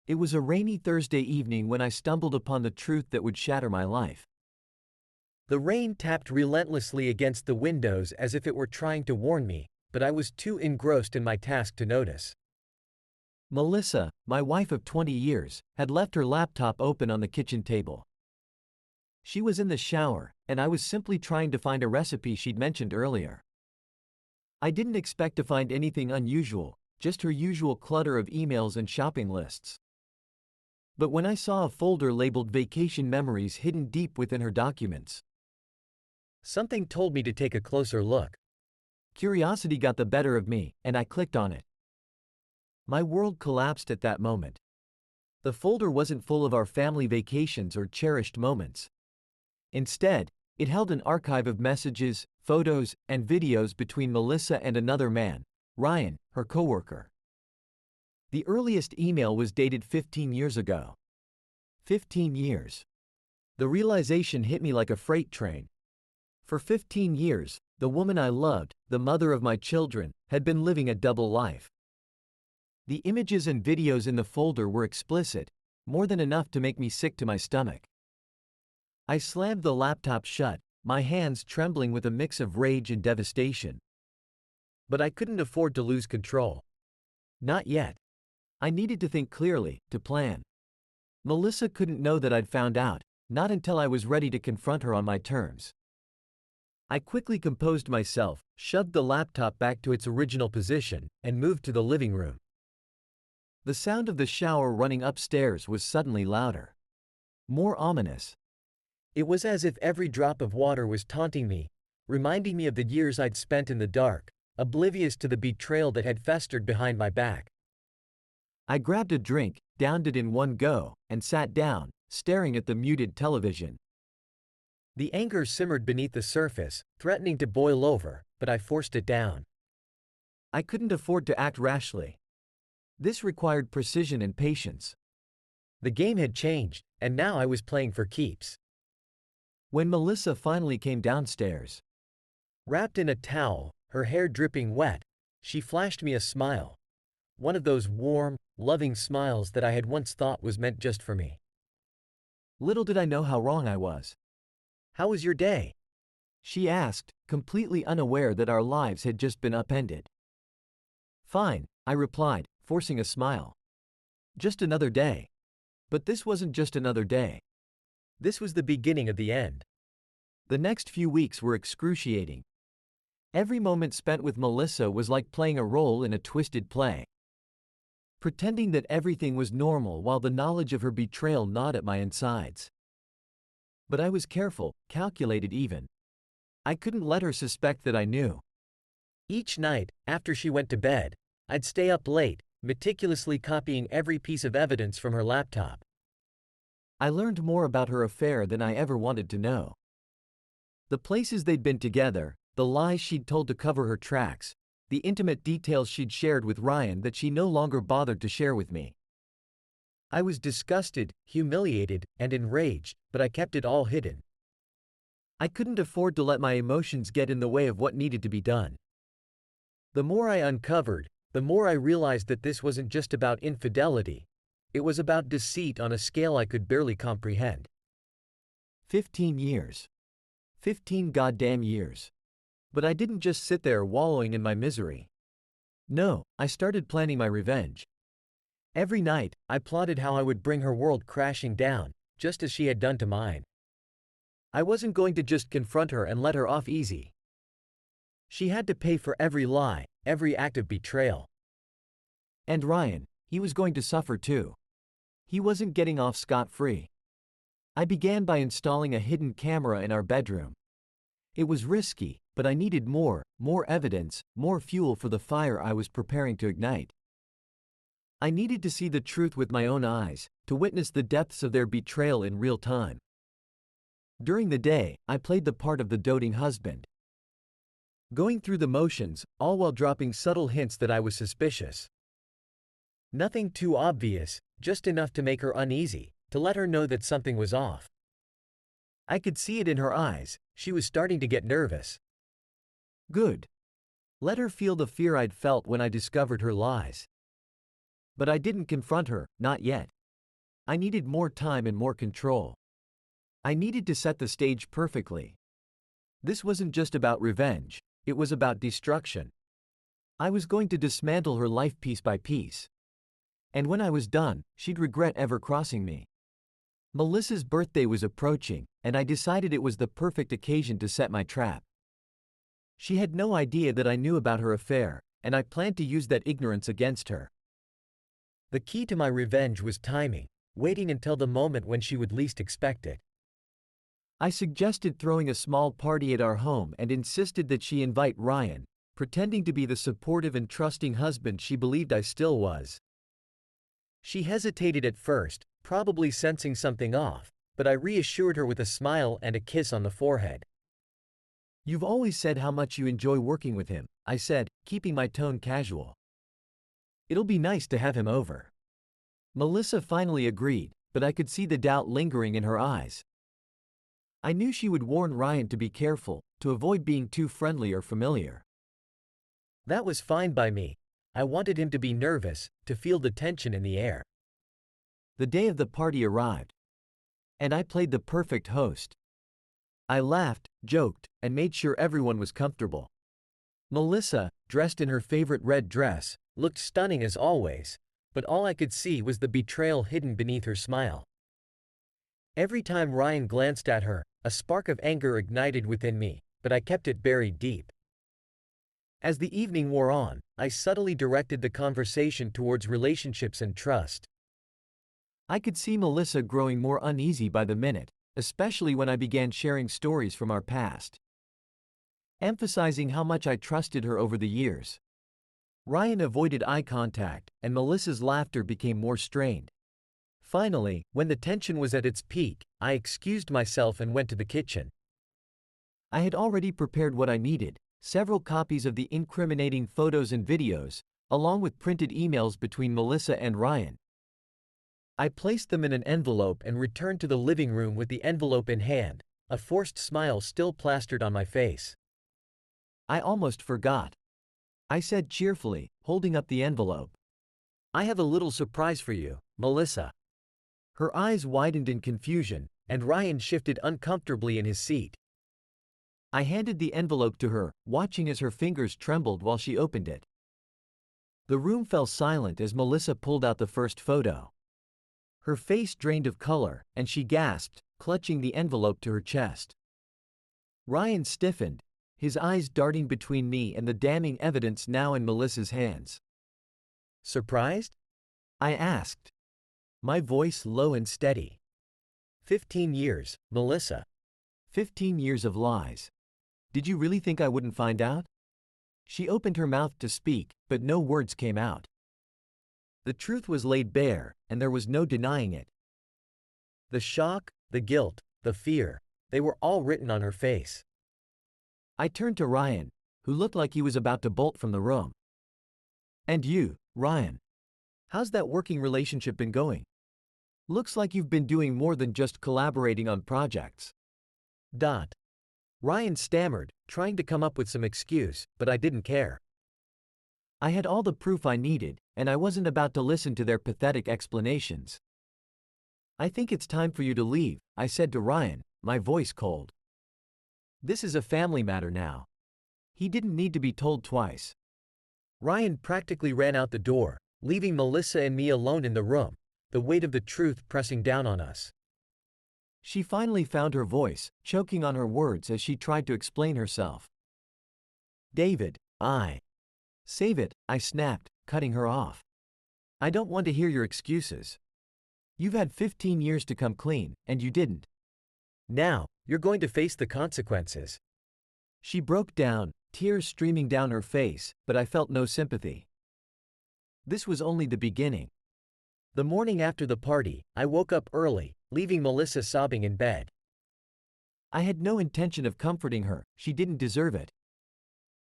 It was a rainy Thursday evening when I stumbled upon the truth that would shatter my life. The rain tapped relentlessly against the windows as if it were trying to warn me, but I was too engrossed in my task to notice. Melissa, my wife of 20 years, had left her laptop open on the kitchen table. She was in the shower, and I was simply trying to find a recipe she'd mentioned earlier. I didn't expect to find anything unusual, just her usual clutter of emails and shopping lists. But when I saw a folder labeled Vacation Memories hidden deep within her documents, something told me to take a closer look. Curiosity got the better of me, and I clicked on it. My world collapsed at that moment. The folder wasn't full of our family vacations or cherished moments. Instead, it held an archive of messages, photos, and videos between Melissa and another man, Ryan, her coworker. The earliest email was dated 15 years ago. 15 years. The realization hit me like a freight train. For 15 years, the woman I loved, the mother of my children, had been living a double life. The images and videos in the folder were explicit, more than enough to make me sick to my stomach. I slammed the laptop shut, my hands trembling with a mix of rage and devastation. But I couldn't afford to lose control. Not yet. I needed to think clearly, to plan. Melissa couldn't know that I'd found out, not until I was ready to confront her on my terms. I quickly composed myself, shoved the laptop back to its original position, and moved to the living room. The sound of the shower running upstairs was suddenly louder. More ominous. It was as if every drop of water was taunting me, reminding me of the years I'd spent in the dark, oblivious to the betrayal that had festered behind my back. I grabbed a drink, downed it in one go, and sat down, staring at the muted television. The anger simmered beneath the surface, threatening to boil over, but I forced it down. I couldn't afford to act rashly. This required precision and patience. The game had changed, and now I was playing for keeps. When Melissa finally came downstairs, wrapped in a towel, her hair dripping wet, she flashed me a smile. One of those warm, loving smiles that I had once thought was meant just for me. Little did I know how wrong I was. "How was your day?" she asked, completely unaware that our lives had just been upended. "Fine," I replied, forcing a smile. "Just another day." But this wasn't just another day. This was the beginning of the end. The next few weeks were excruciating. Every moment spent with Melissa was like playing a role in a twisted play. Pretending that everything was normal while the knowledge of her betrayal gnawed at my insides. But I was careful, calculated even. I couldn't let her suspect that I knew. Each night, after she went to bed, I'd stay up late, meticulously copying every piece of evidence from her laptop. I learned more about her affair than I ever wanted to know. The places they'd been together, the lies she'd told to cover her tracks, the intimate details she'd shared with Ryan that she no longer bothered to share with me. I was disgusted, humiliated, and enraged, but I kept it all hidden. I couldn't afford to let my emotions get in the way of what needed to be done. The more I uncovered, the more I realized that this wasn't just about infidelity. It was about deceit on a scale I could barely comprehend. 15 years. 15 goddamn years. But I didn't just sit there wallowing in my misery. No, I started planning my revenge. Every night, I plotted how I would bring her world crashing down, just as she had done to mine. I wasn't going to just confront her and let her off easy. She had to pay for every lie, every act of betrayal. And Ryan, he was going to suffer too. He wasn't getting off scot-free. I began by installing a hidden camera in our bedroom. It was risky, but I needed more evidence, more fuel for the fire I was preparing to ignite. I needed to see the truth with my own eyes, to witness the depths of their betrayal in real time. During the day, I played the part of the doting husband, going through the motions, all while dropping subtle hints that I was suspicious. Nothing too obvious, just enough to make her uneasy, to let her know that something was off. I could see it in her eyes, she was starting to get nervous. Good. Let her feel the fear I'd felt when I discovered her lies. But I didn't confront her, not yet. I needed more time and more control. I needed to set the stage perfectly. This wasn't just about revenge, it was about destruction. I was going to dismantle her life piece by piece. And when I was done, she'd regret ever crossing me. Melissa's birthday was approaching, and I decided it was the perfect occasion to set my trap. She had no idea that I knew about her affair, and I planned to use that ignorance against her. The key to my revenge was timing, waiting until the moment when she would least expect it. I suggested throwing a small party at our home and insisted that she invite Ryan, pretending to be the supportive and trusting husband she believed I still was. She hesitated at first, probably sensing something off, but I reassured her with a smile and a kiss on the forehead. "You've always said how much you enjoy working with him," I said, keeping my tone casual. "It'll be nice to have him over." Melissa finally agreed, but I could see the doubt lingering in her eyes. I knew she would warn Ryan to be careful, to avoid being too friendly or familiar. That was fine by me. I wanted him to be nervous, to feel the tension in the air. The day of the party arrived, and I played the perfect host. I laughed, joked, and made sure everyone was comfortable. Melissa, dressed in her favorite red dress, looked stunning as always, but all I could see was the betrayal hidden beneath her smile. Every time Ryan glanced at her, a spark of anger ignited within me, but I kept it buried deep. As the evening wore on, I subtly directed the conversation towards relationships and trust. I could see Melissa growing more uneasy by the minute, especially when I began sharing stories from our past, emphasizing how much I trusted her over the years. Ryan avoided eye contact, and Melissa's laughter became more strained. Finally, when the tension was at its peak, I excused myself and went to the kitchen. I had already prepared what I needed: several copies of the incriminating photos and videos, along with printed emails between Melissa and Ryan. I placed them in an envelope and returned to the living room with the envelope in hand, a forced smile still plastered on my face. "I almost forgot," I said cheerfully, holding up the envelope. "I have a little surprise for you, Melissa." Her eyes widened in confusion, and Ryan shifted uncomfortably in his seat. I handed the envelope to her, watching as her fingers trembled while she opened it. The room fell silent as Melissa pulled out the first photo. Her face drained of color, and she gasped, clutching the envelope to her chest. Ryan stiffened, his eyes darting between me and the damning evidence now in Melissa's hands. "Surprised?" I asked, my voice low and steady. 15 years, Melissa. 15 years of lies. Did you really think I wouldn't find out? She opened her mouth to speak, but no words came out. The truth was laid bare, and there was no denying it. The shock, the guilt, the fear, they were all written on her face. I turned to Ryan, who looked like he was about to bolt from the room. "And you, Ryan? How's that working relationship been going? Looks like you've been doing more than just collaborating on projects." Ryan stammered, trying to come up with some excuse, but I didn't care. I had all the proof I needed, and I wasn't about to listen to their pathetic explanations. "I think it's time for you to leave," I said to Ryan, my voice cold. "This is a family matter now." He didn't need to be told twice. Ryan practically ran out the door, leaving Melissa and me alone in the room, the weight of the truth pressing down on us. She finally found her voice, choking on her words as she tried to explain herself. "David, Save it," I snapped, cutting her off. "I don't want to hear your excuses. You've had 15 years to come clean, and you didn't. Now, you're going to face the consequences." She broke down, tears streaming down her face, but I felt no sympathy. This was only the beginning. The morning after the party, I woke up early, leaving Melissa sobbing in bed. I had no intention of comforting her, she didn't deserve it.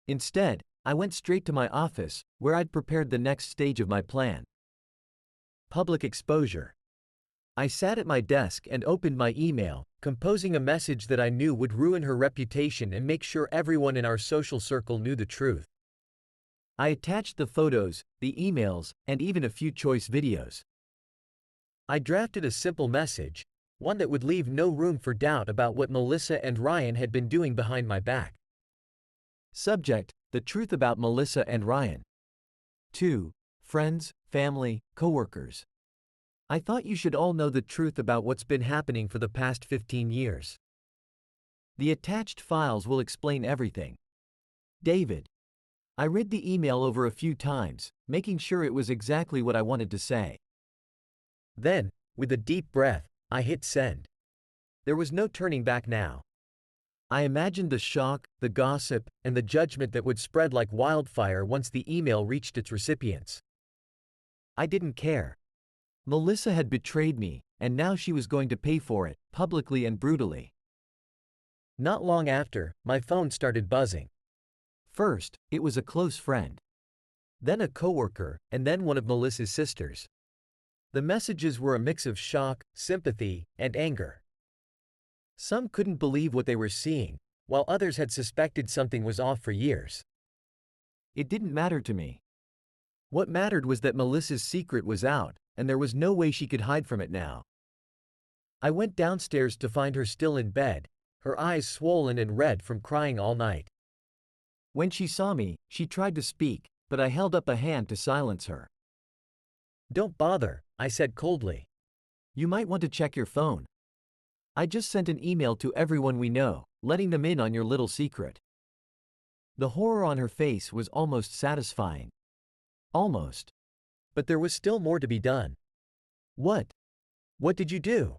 Instead, I went straight to my office, where I'd prepared the next stage of my plan. Public exposure. I sat at my desk and opened my email, composing a message that I knew would ruin her reputation and make sure everyone in our social circle knew the truth. I attached the photos, the emails, and even a few choice videos. I drafted a simple message, one that would leave no room for doubt about what Melissa and Ryan had been doing behind my back. Subject: the truth about Melissa and Ryan. 2. Friends, family, coworkers. I thought you should all know the truth about what's been happening for the past 15 years. The attached files will explain everything. David. I read the email over a few times, making sure it was exactly what I wanted to say. Then, with a deep breath, I hit send. There was no turning back now. I imagined the shock, the gossip, and the judgment that would spread like wildfire once the email reached its recipients. I didn't care. Melissa had betrayed me, and now she was going to pay for it, publicly and brutally. Not long after, my phone started buzzing. First, it was a close friend. Then a coworker, and then one of Melissa's sisters. The messages were a mix of shock, sympathy, and anger. Some couldn't believe what they were seeing, while others had suspected something was off for years. It didn't matter to me. What mattered was that Melissa's secret was out, and there was no way she could hide from it now. I went downstairs to find her still in bed, her eyes swollen and red from crying all night. When she saw me, she tried to speak, but I held up a hand to silence her. "Don't bother," I said coldly. "You might want to check your phone. I just sent an email to everyone we know, letting them in on your little secret." The horror on her face was almost satisfying. Almost. But there was still more to be done. "What? What did you do?"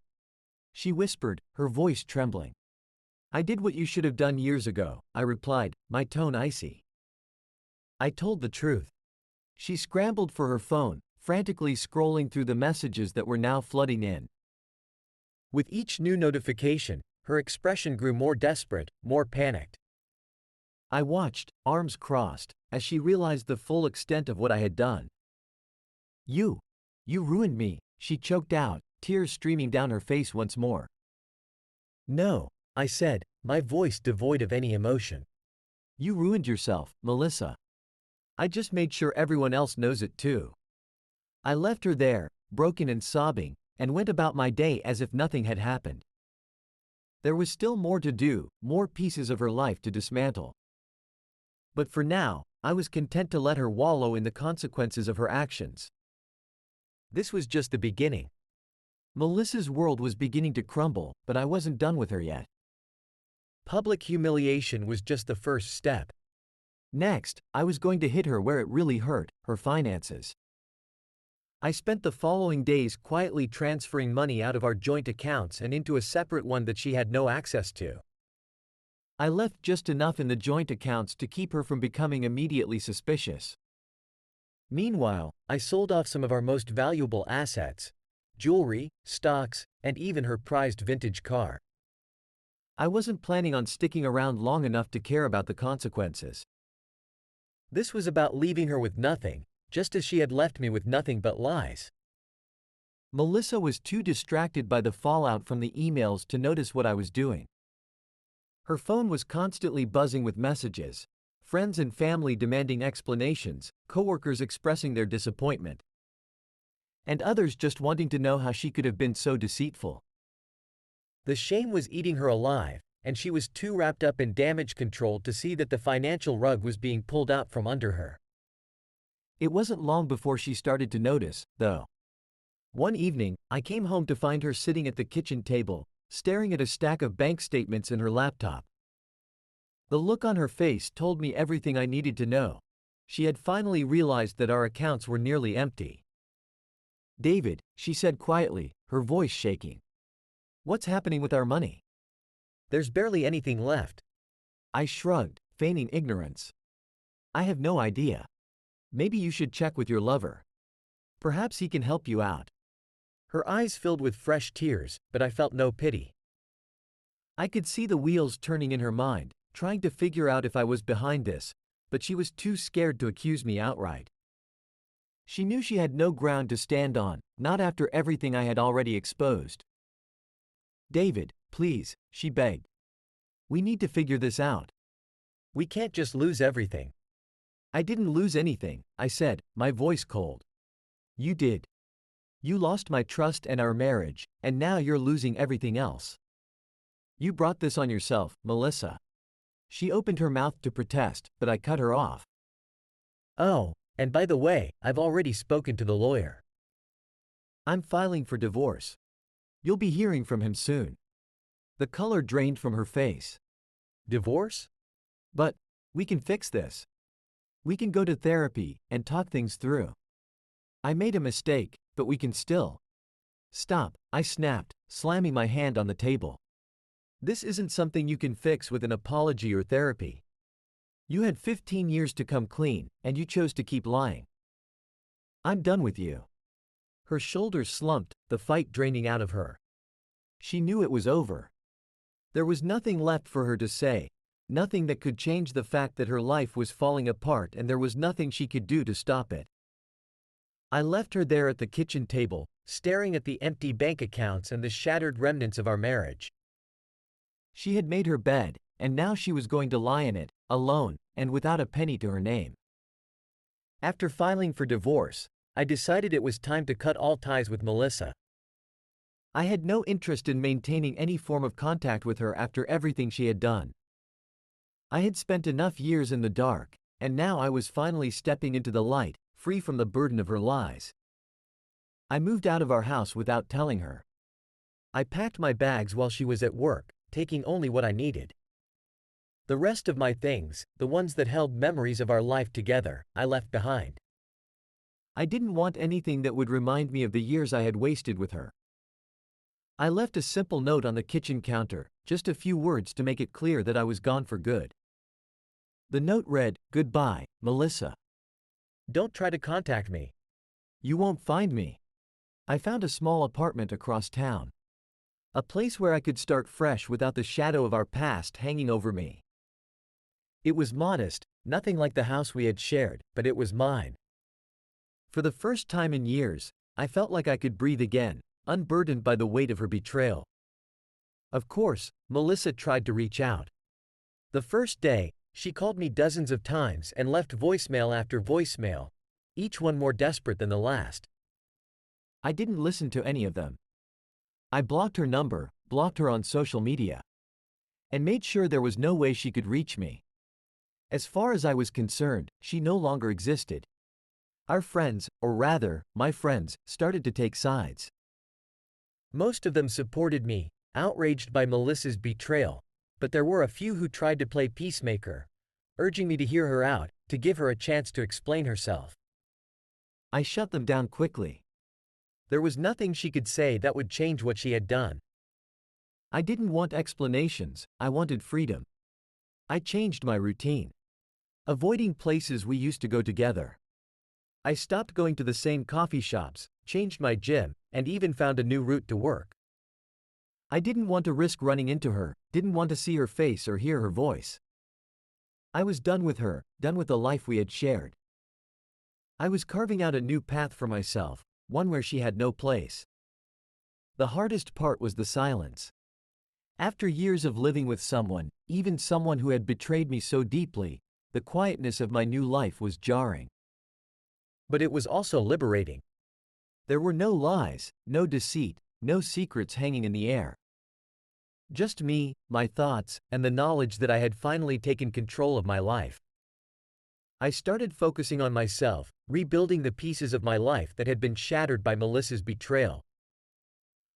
she whispered, her voice trembling. "I did what you should have done years ago," I replied, my tone icy. I told the truth. She scrambled for her phone, frantically scrolling through the messages that were now flooding in. With each new notification, her expression grew more desperate, more panicked. I watched, arms crossed, as she realized the full extent of what I had done. You ruined me," she choked out, tears streaming down her face once more. "No," I said, my voice devoid of any emotion. "You ruined yourself, Melissa. I just made sure everyone else knows it too." I left her there, broken and sobbing, and went about my day as if nothing had happened. There was still more to do, more pieces of her life to dismantle. But for now, I was content to let her wallow in the consequences of her actions. This was just the beginning. Melissa's world was beginning to crumble, but I wasn't done with her yet. Public humiliation was just the first step. Next, I was going to hit her where it really hurt, her finances. I spent the following days quietly transferring money out of our joint accounts and into a separate one that she had no access to. I left just enough in the joint accounts to keep her from becoming immediately suspicious. Meanwhile, I sold off some of our most valuable assets: jewelry, stocks, and even her prized vintage car. I wasn't planning on sticking around long enough to care about the consequences. This was about leaving her with nothing, just as she had left me with nothing but lies. Melissa was too distracted by the fallout from the emails to notice what I was doing. Her phone was constantly buzzing with messages, friends and family demanding explanations, coworkers expressing their disappointment, and others just wanting to know how she could have been so deceitful. The shame was eating her alive, and she was too wrapped up in damage control to see that the financial rug was being pulled out from under her. It wasn't long before she started to notice, though. One evening, I came home to find her sitting at the kitchen table, staring at a stack of bank statements in her laptop. The look on her face told me everything I needed to know. She had finally realized that our accounts were nearly empty. "David," she said quietly, her voice shaking. "What's happening with our money?" "There's barely anything left." I shrugged, feigning ignorance. "I have no idea. Maybe you should check with your lover. Perhaps he can help you out." Her eyes filled with fresh tears, but I felt no pity. I could see the wheels turning in her mind, trying to figure out if I was behind this, but she was too scared to accuse me outright. She knew she had no ground to stand on, not after everything I had already exposed. "David, please," she begged. "We need to figure this out. We can't just lose everything." "I didn't lose anything," I said, my voice cold. "You did. You lost my trust and our marriage, and now you're losing everything else. You brought this on yourself, Melissa. She opened her mouth to protest, but I cut her off. Oh, and by the way, I've already spoken to the lawyer. I'm filing for divorce. You'll be hearing from him soon. The color drained from her face. Divorce? But we can fix this. We can go to therapy and talk things through. I made a mistake, but we can still. Stop, I snapped, slamming my hand on the table. This isn't something you can fix with an apology or therapy. You had 15 years to come clean, and you chose to keep lying. I'm done with you. Her shoulders slumped, the fight draining out of her. She knew it was over. There was nothing left for her to say, nothing that could change the fact that her life was falling apart and there was nothing she could do to stop it. I left her there at the kitchen table, staring at the empty bank accounts and the shattered remnants of our marriage. She had made her bed, and now she was going to lie in it, alone, and without a penny to her name. After filing for divorce, I decided it was time to cut all ties with Melissa. I had no interest in maintaining any form of contact with her after everything she had done. I had spent enough years in the dark, and now I was finally stepping into the light, free from the burden of her lies. I moved out of our house without telling her. I packed my bags while she was at work, taking only what I needed. The rest of my things, the ones that held memories of our life together, I left behind. I didn't want anything that would remind me of the years I had wasted with her. I left a simple note on the kitchen counter, just a few words to make it clear that I was gone for good. The note read, "Goodbye, Melissa. Don't try to contact me. You won't find me." I found a small apartment across town. A place where I could start fresh without the shadow of our past hanging over me. It was modest, nothing like the house we had shared, but it was mine. For the first time in years, I felt like I could breathe again, unburdened by the weight of her betrayal. Of course, Melissa tried to reach out. The first day, she called me dozens of times and left voicemail after voicemail, each one more desperate than the last. I didn't listen to any of them. I blocked her number, blocked her on social media, and made sure there was no way she could reach me. As far as I was concerned, she no longer existed. Our friends, or rather, my friends, started to take sides. Most of them supported me, outraged by Melissa's betrayal, but there were a few who tried to play peacemaker, urging me to hear her out, to give her a chance to explain herself. I shut them down quickly. There was nothing she could say that would change what she had done. I didn't want explanations, I wanted freedom. I changed my routine. Avoiding places we used to go together. I stopped going to the same coffee shops, changed my gym, and even found a new route to work. I didn't want to risk running into her, didn't want to see her face or hear her voice. I was done with her, done with the life we had shared. I was carving out a new path for myself, one where she had no place. The hardest part was the silence. After years of living with someone, even someone who had betrayed me so deeply, the quietness of my new life was jarring. But it was also liberating. There were no lies, no deceit, no secrets hanging in the air. Just me, my thoughts, and the knowledge that I had finally taken control of my life. I started focusing on myself, rebuilding the pieces of my life that had been shattered by Melissa's betrayal.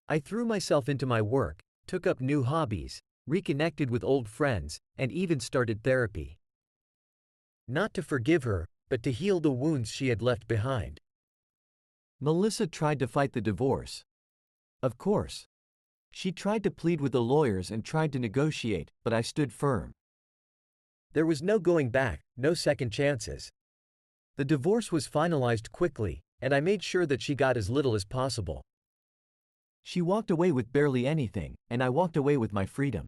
I threw myself into my work, took up new hobbies, reconnected with old friends, and even started therapy. Not to forgive her, but to heal the wounds she had left behind. Melissa tried to fight the divorce. Of course. She tried to plead with the lawyers and tried to negotiate, but I stood firm. There was no going back, no second chances. The divorce was finalized quickly, and I made sure that she got as little as possible. She walked away with barely anything, and I walked away with my freedom.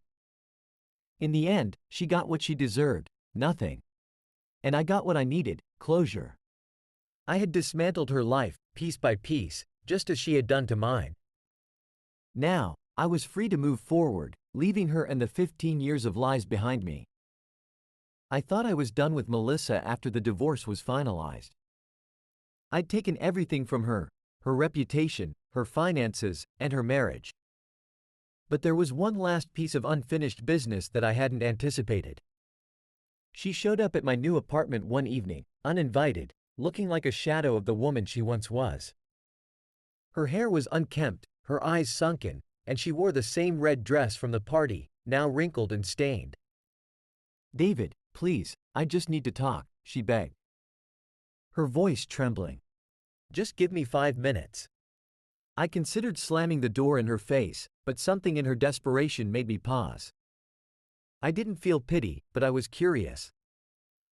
In the end, she got what she deserved, nothing. And I got what I needed, closure. I had dismantled her life, piece by piece, just as she had done to mine. Now, I was free to move forward, leaving her and the 15 years of lies behind me. I thought I was done with Melissa after the divorce was finalized. I'd taken everything from her, her reputation, her finances, and her marriage. But there was one last piece of unfinished business that I hadn't anticipated. She showed up at my new apartment one evening, uninvited, looking like a shadow of the woman she once was. Her hair was unkempt, her eyes sunken, and she wore the same red dress from the party, now wrinkled and stained. "David, please, I just need to talk," she begged, her voice trembling. "Just give me 5 minutes." I considered slamming the door in her face, but something in her desperation made me pause. I didn't feel pity, but I was curious.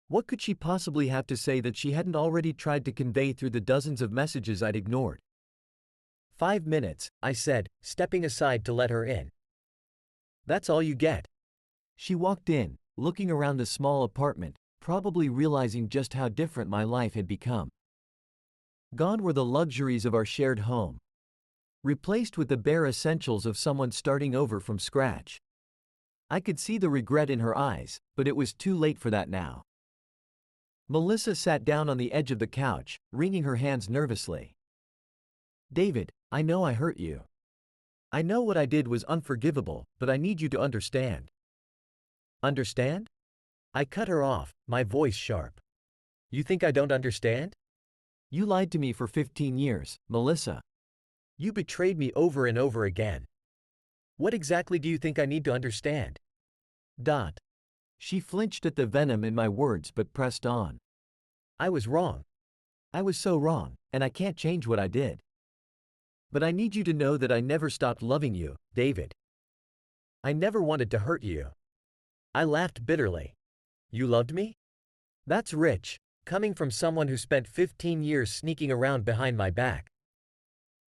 What could she possibly have to say that she hadn't already tried to convey through the dozens of messages I'd ignored? 5 minutes, I said, stepping aside to let her in. "That's all you get." She walked in, looking around the small apartment, probably realizing just how different my life had become. Gone were the luxuries of our shared home, replaced with the bare essentials of someone starting over from scratch. I could see the regret in her eyes, but it was too late for that now. Melissa sat down on the edge of the couch, wringing her hands nervously. "David, I know I hurt you. I know what I did was unforgivable, but I need you to understand." "Understand?" I cut her off, my voice sharp. "You think I don't understand? You lied to me for 15 years, Melissa. You betrayed me over and over again. What exactly do you think I need to understand?" She flinched at the venom in my words but pressed on. "I was wrong. I was so wrong, and I can't change what I did. But I need you to know that I never stopped loving you, David. I never wanted to hurt you." I laughed bitterly. "You loved me? That's rich, coming from someone who spent 15 years sneaking around behind my back."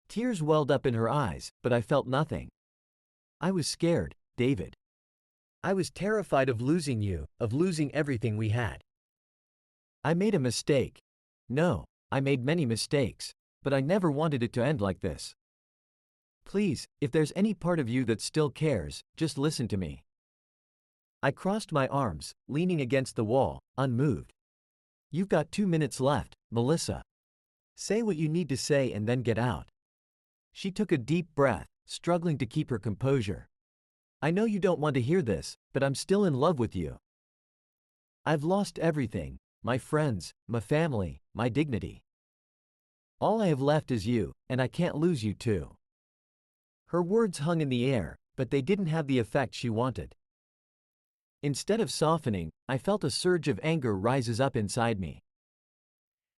Tears welled up in her eyes, but I felt nothing. "I was scared, David. I was terrified of losing you, of losing everything we had. I made a mistake. No, I made many mistakes, but I never wanted it to end like this. Please, if there's any part of you that still cares, just listen to me." I crossed my arms, leaning against the wall, unmoved. "You've got 2 minutes left, Melissa. Say what you need to say and then get out." She took a deep breath, struggling to keep her composure. "I know you don't want to hear this, but I'm still in love with you. I've lost everything, my friends, my family, my dignity. All I have left is you, and I can't lose you too." Her words hung in the air, but they didn't have the effect she wanted. Instead of softening, I felt a surge of anger rises up inside me.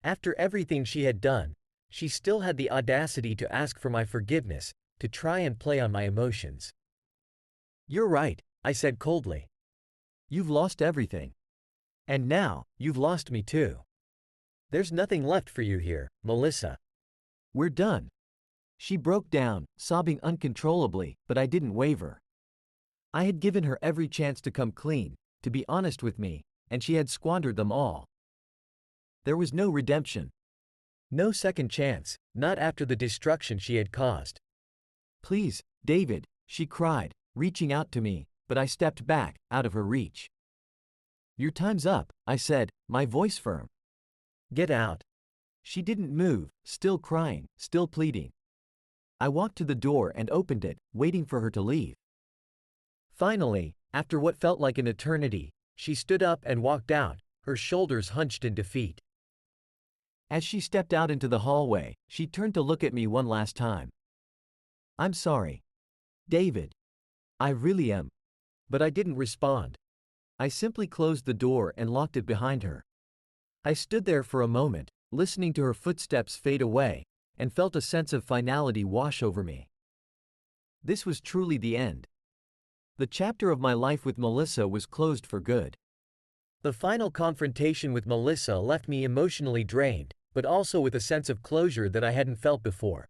After everything she had done, she still had the audacity to ask for my forgiveness, to try and play on my emotions. "You're right," I said coldly. "You've lost everything. And now, you've lost me too. There's nothing left for you here, Melissa. We're done." She broke down, sobbing uncontrollably, but I didn't waver. I had given her every chance to come clean, to be honest with me, and she had squandered them all. There was no redemption. No second chance, not after the destruction she had caused. "Please, David," she cried, reaching out to me, but I stepped back, out of her reach. "Your time's up," I said, my voice firm. "Get out." She didn't move, still crying, still pleading. I walked to the door and opened it, waiting for her to leave. Finally, after what felt like an eternity, she stood up and walked out, her shoulders hunched in defeat. As she stepped out into the hallway, she turned to look at me one last time. "I'm sorry, David. I really am." But I didn't respond. I simply closed the door and locked it behind her. I stood there for a moment, listening to her footsteps fade away, and felt a sense of finality wash over me. This was truly the end. The chapter of my life with Melissa was closed for good. The final confrontation with Melissa left me emotionally drained, but also with a sense of closure that I hadn't felt before.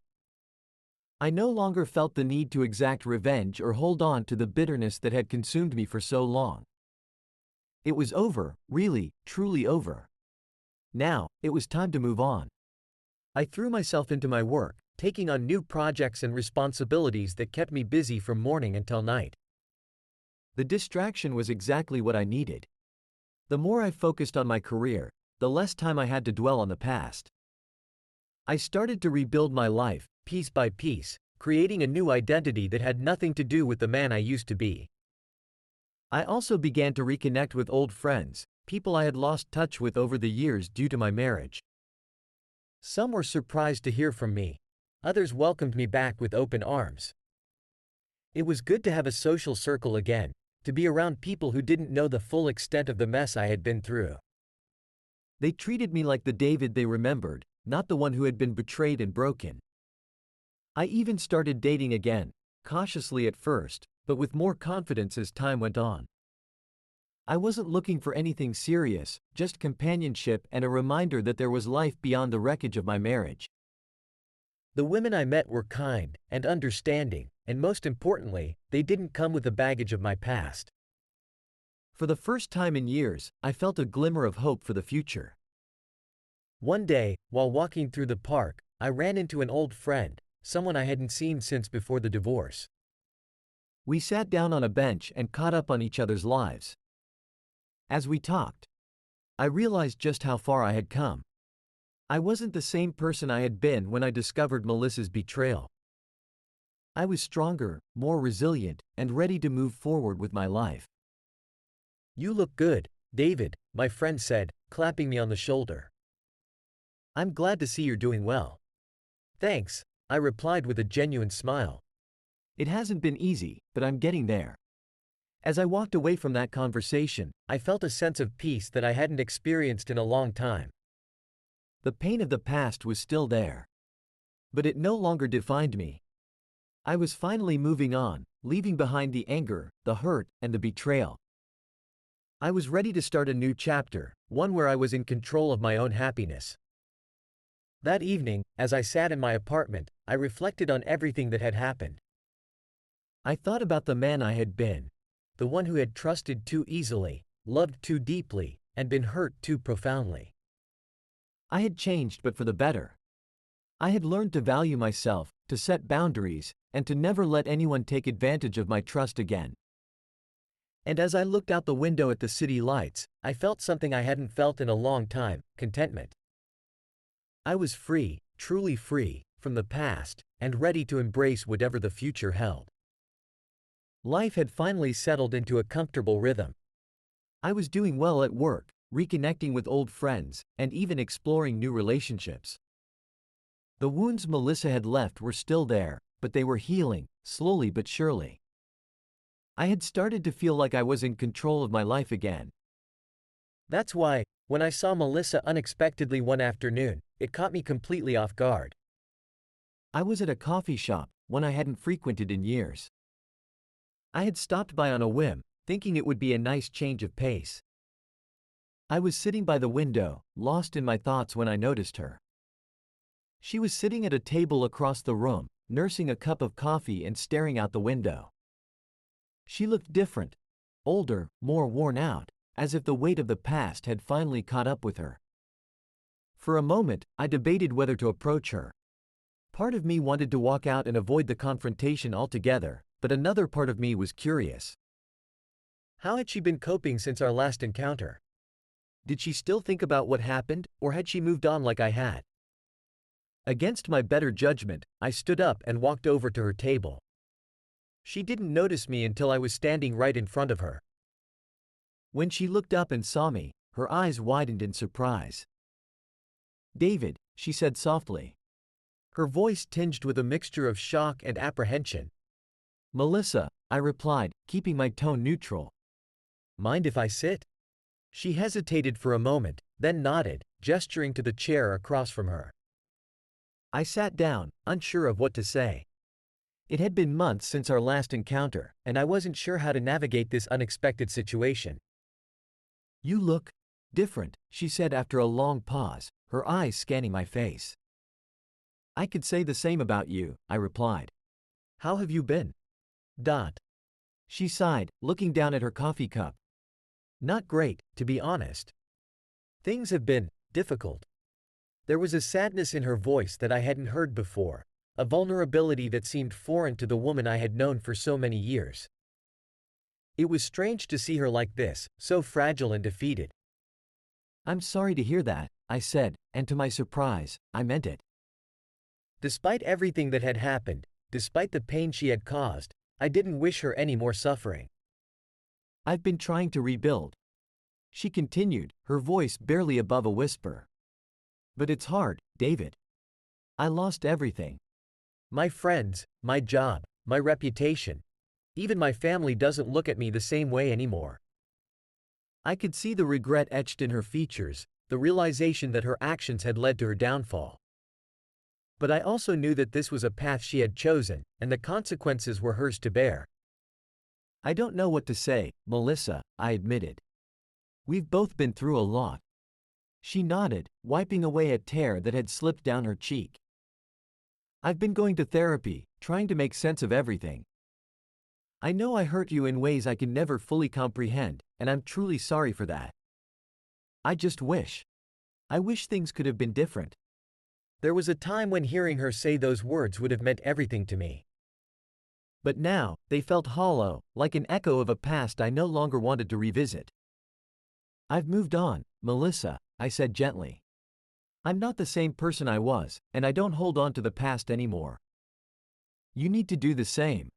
I no longer felt the need to exact revenge or hold on to the bitterness that had consumed me for so long. It was over, really, truly over. Now, it was time to move on. I threw myself into my work, taking on new projects and responsibilities that kept me busy from morning until night. The distraction was exactly what I needed. The more I focused on my career, the less time I had to dwell on the past. I started to rebuild my life, piece by piece, creating a new identity that had nothing to do with the man I used to be. I also began to reconnect with old friends, people I had lost touch with over the years due to my marriage. Some were surprised to hear from me. Others welcomed me back with open arms. It was good to have a social circle again, to be around people who didn't know the full extent of the mess I had been through. They treated me like the David they remembered, not the one who had been betrayed and broken. I even started dating again, cautiously at first, but with more confidence as time went on. I wasn't looking for anything serious, just companionship and a reminder that there was life beyond the wreckage of my marriage. The women I met were kind and understanding, and most importantly, they didn't come with the baggage of my past. For the first time in years, I felt a glimmer of hope for the future. One day, while walking through the park, I ran into an old friend, someone I hadn't seen since before the divorce. We sat down on a bench and caught up on each other's lives. As we talked, I realized just how far I had come. I wasn't the same person I had been when I discovered Melissa's betrayal. I was stronger, more resilient, and ready to move forward with my life. "You look good, David," my friend said, clapping me on the shoulder. "I'm glad to see you're doing well." "Thanks," I replied with a genuine smile. It hasn't been easy, but I'm getting there. As I walked away from that conversation, I felt a sense of peace that I hadn't experienced in a long time. The pain of the past was still there, but it no longer defined me. I was finally moving on, leaving behind the anger, the hurt, and the betrayal. I was ready to start a new chapter, one where I was in control of my own happiness. That evening, as I sat in my apartment, I reflected on everything that had happened. I thought about the man I had been, the one who had trusted too easily, loved too deeply, and been hurt too profoundly. I had changed, but for the better. I had learned to value myself, to set boundaries, and to never let anyone take advantage of my trust again. And as I looked out the window at the city lights, I felt something I hadn't felt in a long time: contentment. I was free, truly free, from the past, and ready to embrace whatever the future held. Life had finally settled into a comfortable rhythm. I was doing well at work, reconnecting with old friends, and even exploring new relationships. The wounds Melissa had left were still there, but they were healing, slowly but surely. I had started to feel like I was in control of my life again. That's why, when I saw Melissa unexpectedly one afternoon, it caught me completely off guard. I was at a coffee shop, one I hadn't frequented in years. I had stopped by on a whim, thinking it would be a nice change of pace. I was sitting by the window, lost in my thoughts when I noticed her. She was sitting at a table across the room, nursing a cup of coffee and staring out the window. She looked different, older, more worn out, as if the weight of the past had finally caught up with her. For a moment, I debated whether to approach her. Part of me wanted to walk out and avoid the confrontation altogether, but another part of me was curious. How had she been coping since our last encounter? Did she still think about what happened, or had she moved on like I had? Against my better judgment, I stood up and walked over to her table. She didn't notice me until I was standing right in front of her. When she looked up and saw me, her eyes widened in surprise. "David," she said softly. Her voice tinged with a mixture of shock and apprehension. "Melissa," I replied, keeping my tone neutral. "Mind if I sit?" She hesitated for a moment, then nodded, gesturing to the chair across from her. I sat down, unsure of what to say. It had been months since our last encounter, and I wasn't sure how to navigate this unexpected situation. "You look different," she said after a long pause, her eyes scanning my face. "I could say the same about you," I replied. "How have you been?" She sighed, looking down at her coffee cup. "Not great, to be honest. Things have been difficult." There was a sadness in her voice that I hadn't heard before, a vulnerability that seemed foreign to the woman I had known for so many years. It was strange to see her like this, so fragile and defeated. "I'm sorry to hear that," I said, and to my surprise, I meant it. Despite everything that had happened, despite the pain she had caused, I didn't wish her any more suffering. I've been trying to rebuild, she continued, her voice barely above a whisper. But it's hard, David. I lost everything. My friends, my job, my reputation. Even my family doesn't look at me the same way anymore. I could see the regret etched in her features, the realization that her actions had led to her downfall. But I also knew that this was a path she had chosen, and the consequences were hers to bear. I don't know what to say, Melissa, I admitted. We've both been through a lot. She nodded, wiping away a tear that had slipped down her cheek. I've been going to therapy, trying to make sense of everything. I know I hurt you in ways I can never fully comprehend, and I'm truly sorry for that. I wish things could have been different. There was a time when hearing her say those words would have meant everything to me. But now, they felt hollow, like an echo of a past I no longer wanted to revisit. I've moved on, Melissa, I said gently. I'm not the same person I was, and I don't hold on to the past anymore. You need to do the same.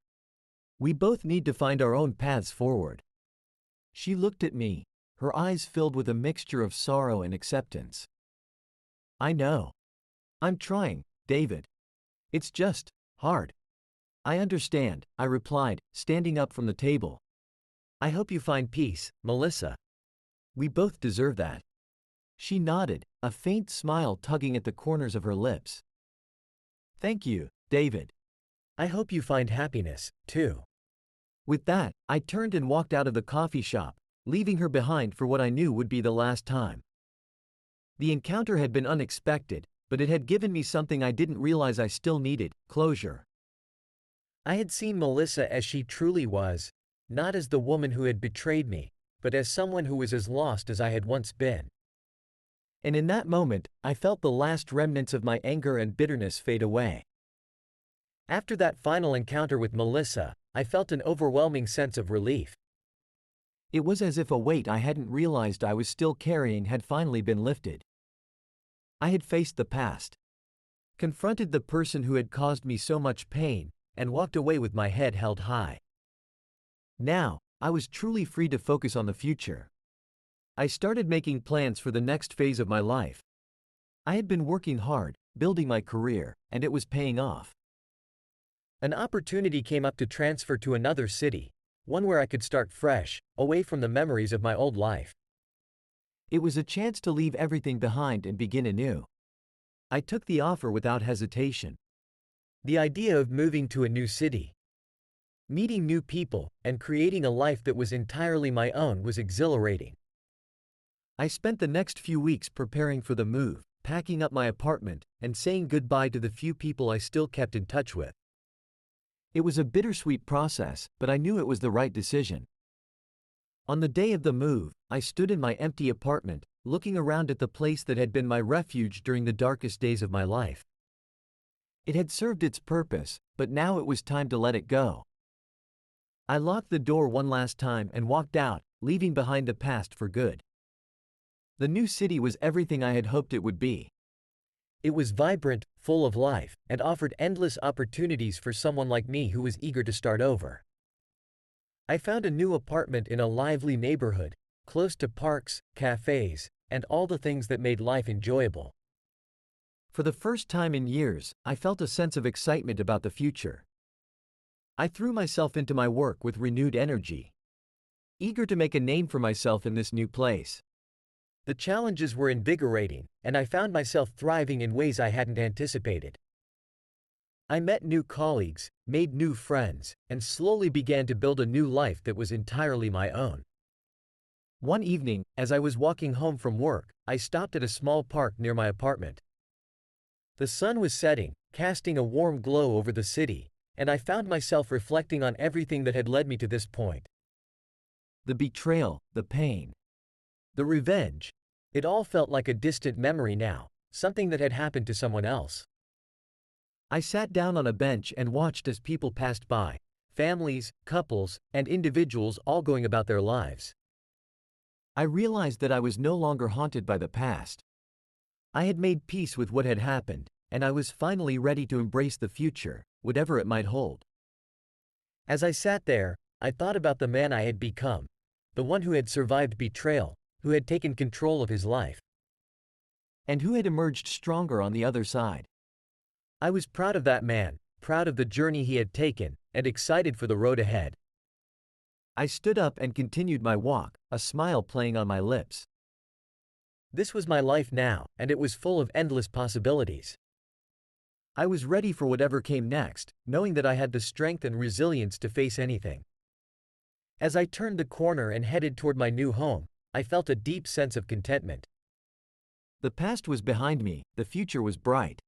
We both need to find our own paths forward. She looked at me, her eyes filled with a mixture of sorrow and acceptance. I know. I'm trying, David. It's just hard. I understand, I replied, standing up from the table. I hope you find peace, Melissa. We both deserve that. She nodded, a faint smile tugging at the corners of her lips. Thank you, David. I hope you find happiness, too. With that, I turned and walked out of the coffee shop, leaving her behind for what I knew would be the last time. The encounter had been unexpected, but it had given me something I didn't realize I still needed: closure. I had seen Melissa as she truly was, not as the woman who had betrayed me, but as someone who was as lost as I had once been. And in that moment, I felt the last remnants of my anger and bitterness fade away. After that final encounter with Melissa, I felt an overwhelming sense of relief. It was as if a weight I hadn't realized I was still carrying had finally been lifted. I had faced the past, confronted the person who had caused me so much pain, and walked away with my head held high. Now, I was truly free to focus on the future. I started making plans for the next phase of my life. I had been working hard, building my career, and it was paying off. An opportunity came up to transfer to another city, one where I could start fresh, away from the memories of my old life. It was a chance to leave everything behind and begin anew. I took the offer without hesitation. The idea of moving to a new city, meeting new people, and creating a life that was entirely my own was exhilarating. I spent the next few weeks preparing for the move, packing up my apartment, and saying goodbye to the few people I still kept in touch with. It was a bittersweet process, but I knew it was the right decision. On the day of the move, I stood in my empty apartment, looking around at the place that had been my refuge during the darkest days of my life. It had served its purpose, but now it was time to let it go. I locked the door one last time and walked out, leaving behind the past for good. The new city was everything I had hoped it would be. It was vibrant, full of life, and offered endless opportunities for someone like me who was eager to start over. I found a new apartment in a lively neighborhood, close to parks, cafes, and all the things that made life enjoyable. For the first time in years, I felt a sense of excitement about the future. I threw myself into my work with renewed energy, eager to make a name for myself in this new place. The challenges were invigorating, and I found myself thriving in ways I hadn't anticipated. I met new colleagues, made new friends, and slowly began to build a new life that was entirely my own. One evening, as I was walking home from work, I stopped at a small park near my apartment. The sun was setting, casting a warm glow over the city, and I found myself reflecting on everything that had led me to this point. The betrayal, the pain, the revenge. It all felt like a distant memory now, something that had happened to someone else. I sat down on a bench and watched as people passed by, families, couples, and individuals all going about their lives. I realized that I was no longer haunted by the past. I had made peace with what had happened, and I was finally ready to embrace the future, whatever it might hold. As I sat there, I thought about the man I had become, the one who had survived betrayal, who had taken control of his life, and who had emerged stronger on the other side. I was proud of that man, proud of the journey he had taken, and excited for the road ahead. I stood up and continued my walk, a smile playing on my lips. This was my life now, and it was full of endless possibilities. I was ready for whatever came next, knowing that I had the strength and resilience to face anything. As I turned the corner and headed toward my new home, I felt a deep sense of contentment. The past was behind me, the future was bright.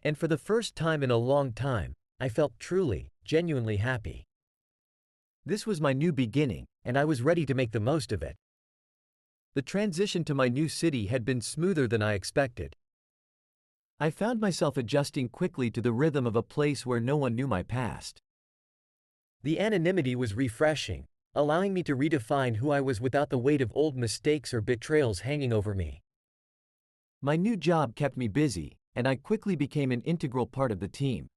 And for the first time in a long time, I felt truly, genuinely happy. This was my new beginning, and I was ready to make the most of it. The transition to my new city had been smoother than I expected. I found myself adjusting quickly to the rhythm of a place where no one knew my past. The anonymity was refreshing, allowing me to redefine who I was without the weight of old mistakes or betrayals hanging over me. My new job kept me busy, and I quickly became an integral part of the team.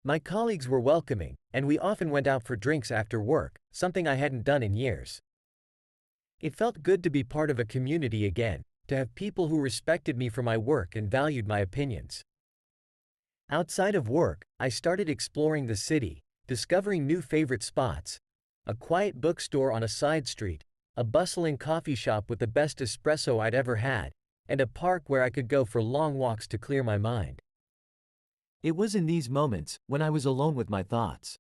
My colleagues were welcoming, and we often went out for drinks after work, something I hadn't done in years. It felt good to be part of a community again, to have people who respected me for my work and valued my opinions. Outside of work, I started exploring the city, discovering new favorite spots: a quiet bookstore on a side street, a bustling coffee shop with the best espresso I'd ever had, and a park where I could go for long walks to clear my mind. It was in these moments, when I was alone with my thoughts,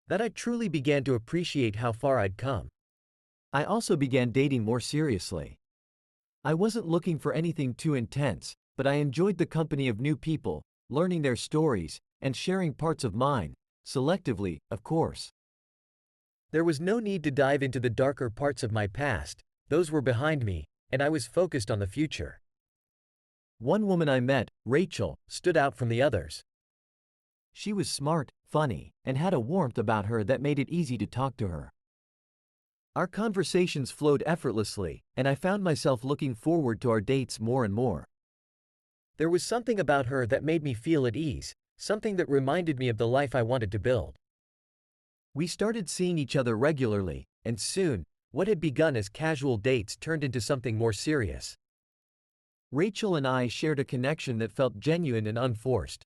that I truly began to appreciate how far I'd come. I also began dating more seriously. I wasn't looking for anything too intense, but I enjoyed the company of new people, learning their stories, and sharing parts of mine, selectively, of course. There was no need to dive into the darker parts of my past, those were behind me, and I was focused on the future. One woman I met, Rachel, stood out from the others. She was smart, funny, and had a warmth about her that made it easy to talk to her. Our conversations flowed effortlessly, and I found myself looking forward to our dates more and more. There was something about her that made me feel at ease, something that reminded me of the life I wanted to build. We started seeing each other regularly, and soon, what had begun as casual dates turned into something more serious. Rachel and I shared a connection that felt genuine and unforced.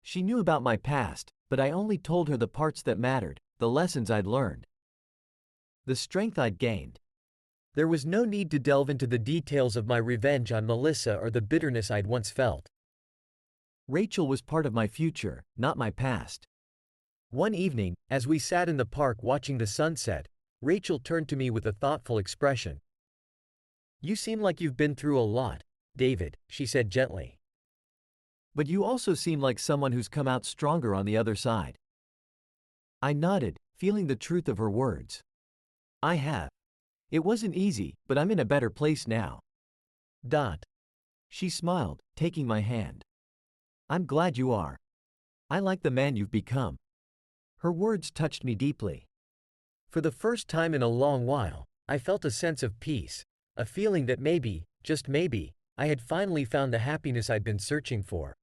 She knew about my past, but I only told her the parts that mattered, the lessons I'd learned, the strength I'd gained. There was no need to delve into the details of my revenge on Melissa or the bitterness I'd once felt. Rachel was part of my future, not my past. One evening, as we sat in the park watching the sunset, Rachel turned to me with a thoughtful expression. "You seem like you've been through a lot, David," she said gently. "But you also seem like someone who's come out stronger on the other side." I nodded, feeling the truth of her words. "I have. It wasn't easy, but I'm in a better place now." She smiled, taking my hand. "I'm glad you are. I like the man you've become." Her words touched me deeply. For the first time in a long while, I felt a sense of peace, a feeling that maybe, just maybe, I had finally found the happiness I'd been searching for.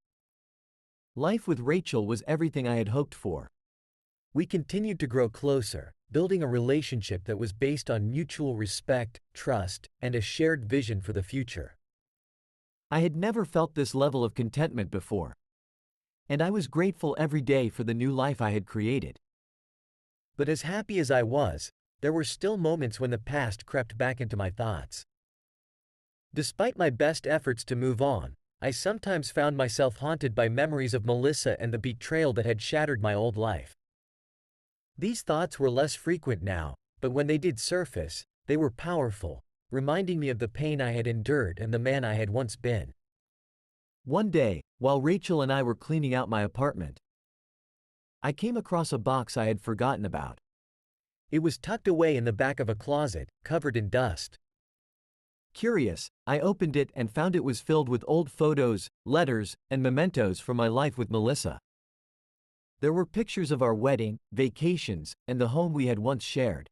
Life with Rachel was everything I had hoped for. We continued to grow closer, building a relationship that was based on mutual respect, trust, and a shared vision for the future. I had never felt this level of contentment before, and I was grateful every day for the new life I had created. But as happy as I was, there were still moments when the past crept back into my thoughts. Despite my best efforts to move on, I sometimes found myself haunted by memories of Melissa and the betrayal that had shattered my old life. These thoughts were less frequent now, but when they did surface, they were powerful, reminding me of the pain I had endured and the man I had once been. One day, while Rachel and I were cleaning out my apartment, I came across a box I had forgotten about. It was tucked away in the back of a closet, covered in dust. Curious, I opened it and found it was filled with old photos, letters, and mementos from my life with Melissa. There were pictures of our wedding, vacations, and the home we had once shared.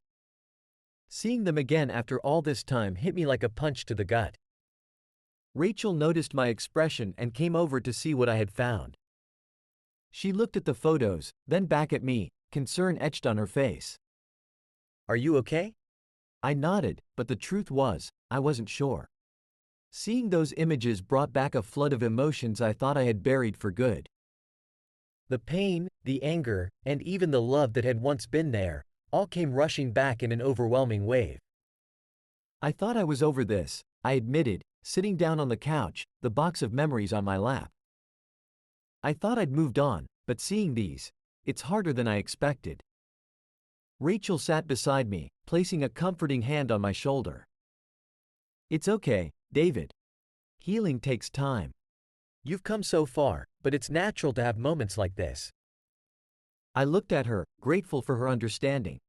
Seeing them again after all this time hit me like a punch to the gut. Rachel noticed my expression and came over to see what I had found. She looked at the photos, then back at me, concern etched on her face. "Are you okay?" I nodded, but the truth was, I wasn't sure. Seeing those images brought back a flood of emotions I thought I had buried for good. The pain, the anger, and even the love that had once been there, all came rushing back in an overwhelming wave. I thought I was over this, I admitted, sitting down on the couch, the box of memories on my lap. I thought I'd moved on, but seeing these, it's harder than I expected. Rachel sat beside me, placing a comforting hand on my shoulder. "It's okay, David. Healing takes time. You've come so far, but it's natural to have moments like this." I looked at her, grateful for her understanding.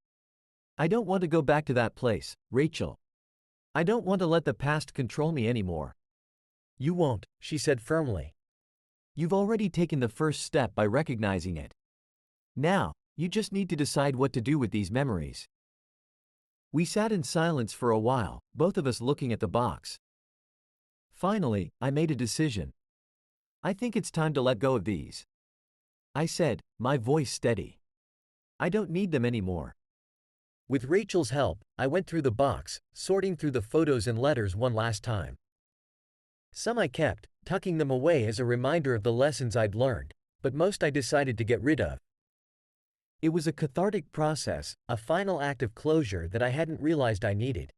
"I don't want to go back to that place, Rachel. I don't want to let the past control me anymore." "You won't," she said firmly. "You've already taken the first step by recognizing it. Now, you just need to decide what to do with these memories." We sat in silence for a while, both of us looking at the box. Finally, I made a decision. "I think it's time to let go of these," I said, my voice steady. "I don't need them anymore." With Rachel's help, I went through the box, sorting through the photos and letters one last time. Some I kept, tucking them away as a reminder of the lessons I'd learned, but most I decided to get rid of. It was a cathartic process, a final act of closure that I hadn't realized I needed.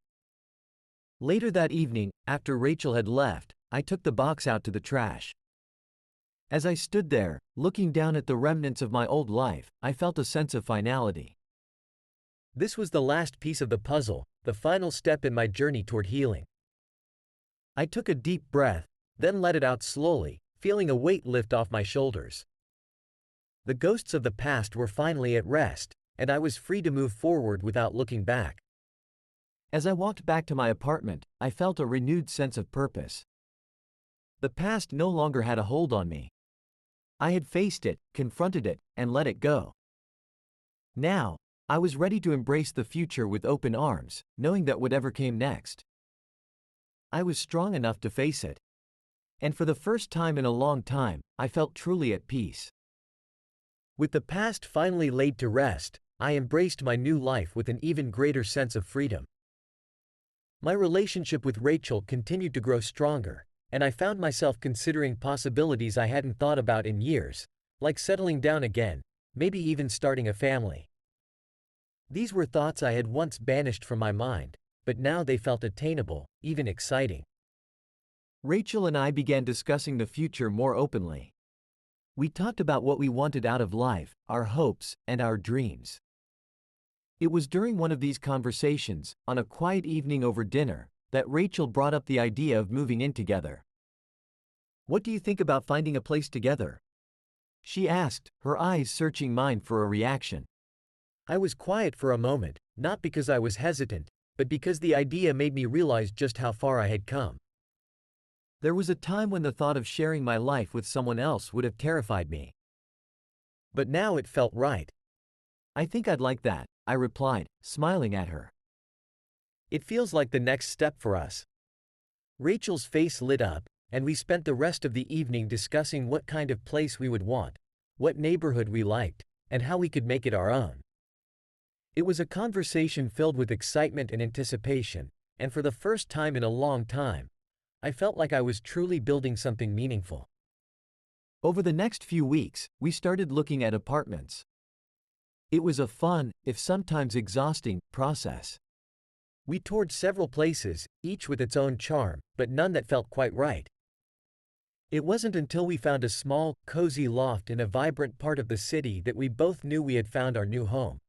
Later that evening, after Rachel had left, I took the box out to the trash. As I stood there, looking down at the remnants of my old life, I felt a sense of finality. This was the last piece of the puzzle, the final step in my journey toward healing. I took a deep breath, then let it out slowly, feeling a weight lift off my shoulders. The ghosts of the past were finally at rest, and I was free to move forward without looking back. As I walked back to my apartment, I felt a renewed sense of purpose. The past no longer had a hold on me. I had faced it, confronted it, and let it go. Now, I was ready to embrace the future with open arms, knowing that whatever came next, I was strong enough to face it. And for the first time in a long time, I felt truly at peace. With the past finally laid to rest, I embraced my new life with an even greater sense of freedom. My relationship with Rachel continued to grow stronger, and I found myself considering possibilities I hadn't thought about in years, like settling down again, maybe even starting a family. These were thoughts I had once banished from my mind, but now they felt attainable, even exciting. Rachel and I began discussing the future more openly. We talked about what we wanted out of life, our hopes, and our dreams. It was during one of these conversations, on a quiet evening over dinner, that Rachel brought up the idea of moving in together. "What do you think about finding a place together?" she asked, her eyes searching mine for a reaction. I was quiet for a moment, not because I was hesitant, but because the idea made me realize just how far I had come. There was a time when the thought of sharing my life with someone else would have terrified me. But now it felt right. "I think I'd like that," I replied, smiling at her. "It feels like the next step for us." Rachel's face lit up, and we spent the rest of the evening discussing what kind of place we would want, what neighborhood we liked, and how we could make it our own. It was a conversation filled with excitement and anticipation, and for the first time in a long time, I felt like I was truly building something meaningful. Over the next few weeks, we started looking at apartments. It was a fun, if sometimes exhausting, process. We toured several places, each with its own charm, but none that felt quite right. It wasn't until we found a small, cozy loft in a vibrant part of the city that we both knew we had found our new home.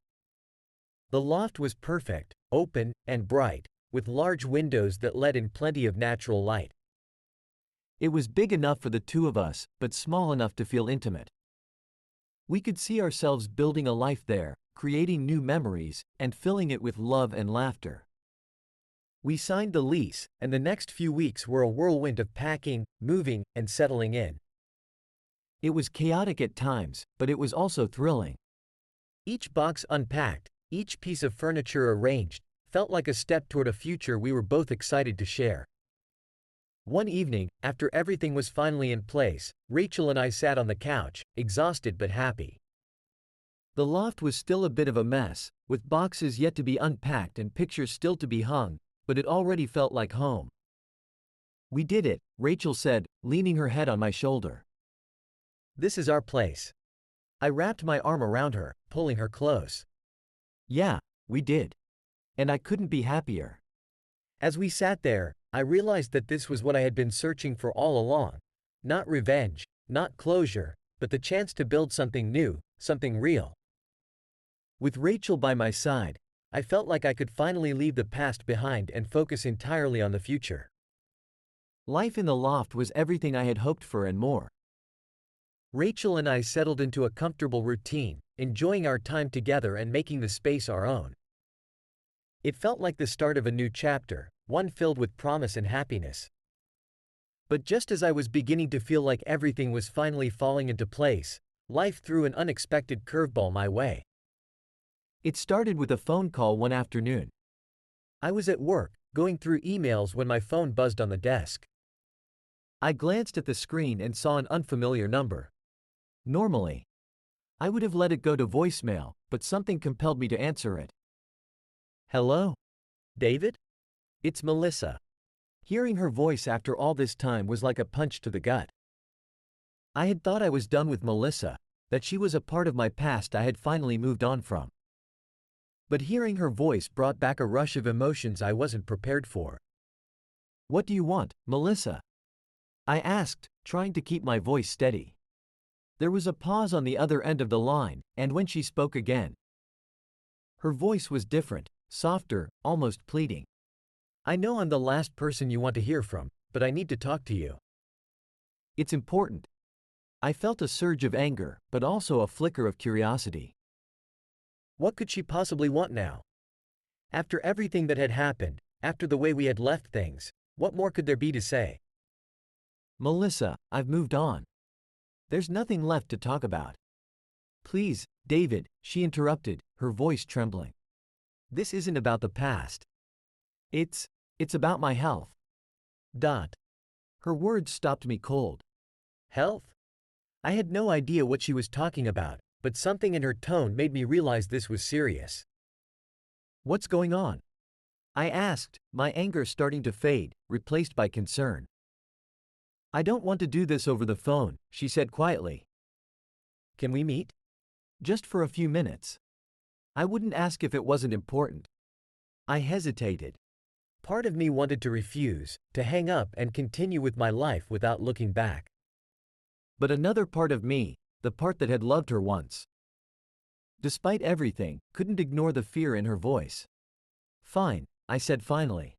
The loft was perfect, open, and bright, with large windows that let in plenty of natural light. It was big enough for the two of us, but small enough to feel intimate. We could see ourselves building a life there, creating new memories, and filling it with love and laughter. We signed the lease, and the next few weeks were a whirlwind of packing, moving, and settling in. It was chaotic at times, but it was also thrilling. Each box unpacked, each piece of furniture arranged, felt like a step toward a future we were both excited to share. One evening, after everything was finally in place, Rachel and I sat on the couch, exhausted but happy. The loft was still a bit of a mess, with boxes yet to be unpacked and pictures still to be hung, but it already felt like home. "We did it," Rachel said, leaning her head on my shoulder. "This is our place." I wrapped my arm around her, pulling her close. "Yeah, we did. And I couldn't be happier." As we sat there, I realized that this was what I had been searching for all along. Not revenge, not closure, but the chance to build something new, something real. With Rachel by my side, I felt like I could finally leave the past behind and focus entirely on the future. Life in the loft was everything I had hoped for and more. Rachel and I settled into a comfortable routine, enjoying our time together and making the space our own. It felt like the start of a new chapter, one filled with promise and happiness. But just as I was beginning to feel like everything was finally falling into place, life threw an unexpected curveball my way. It started with a phone call one afternoon. I was at work, going through emails when my phone buzzed on the desk. I glanced at the screen and saw an unfamiliar number. Normally, I would have let it go to voicemail, but something compelled me to answer it. "Hello? David? It's Melissa." Hearing her voice after all this time was like a punch to the gut. I had thought I was done with Melissa, that she was a part of my past I had finally moved on from. But hearing her voice brought back a rush of emotions I wasn't prepared for. "What do you want, Melissa?" I asked, trying to keep my voice steady. There was a pause on the other end of the line, and when she spoke again, her voice was different, softer, almost pleading. "I know I'm the last person you want to hear from, but I need to talk to you. It's important." I felt a surge of anger, but also a flicker of curiosity. What could she possibly want now? After everything that had happened, after the way we had left things, what more could there be to say? "Melissa, I've moved on. There's nothing left to talk about." "Please, David," she interrupted, her voice trembling. "This isn't about the past. It's about my health." Her words stopped me cold. Health? I had no idea what she was talking about, but something in her tone made me realize this was serious. "What's going on?" I asked, my anger starting to fade, replaced by concern. "I don't want to do this over the phone," she said quietly. "Can we meet? Just for a few minutes." I wouldn't ask if it wasn't important. I hesitated. Part of me wanted to refuse, to hang up and continue with my life without looking back. But another part of me, the part that had loved her once, despite everything, couldn't ignore the fear in her voice. "Fine," I said finally.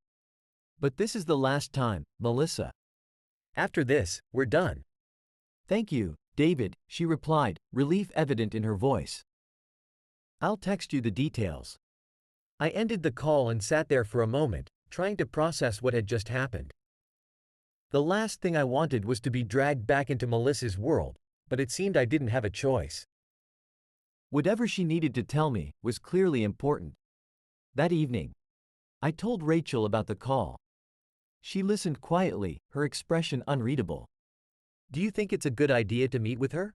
"But this is the last time, Melissa. After this, we're done." "Thank you, David," she replied, relief evident in her voice. "I'll text you the details." I ended the call and sat there for a moment, trying to process what had just happened. The last thing I wanted was to be dragged back into Melissa's world, but it seemed I didn't have a choice. Whatever she needed to tell me was clearly important. That evening, I told Rachel about the call. She listened quietly, her expression unreadable. "Do you think it's a good idea to meet with her?"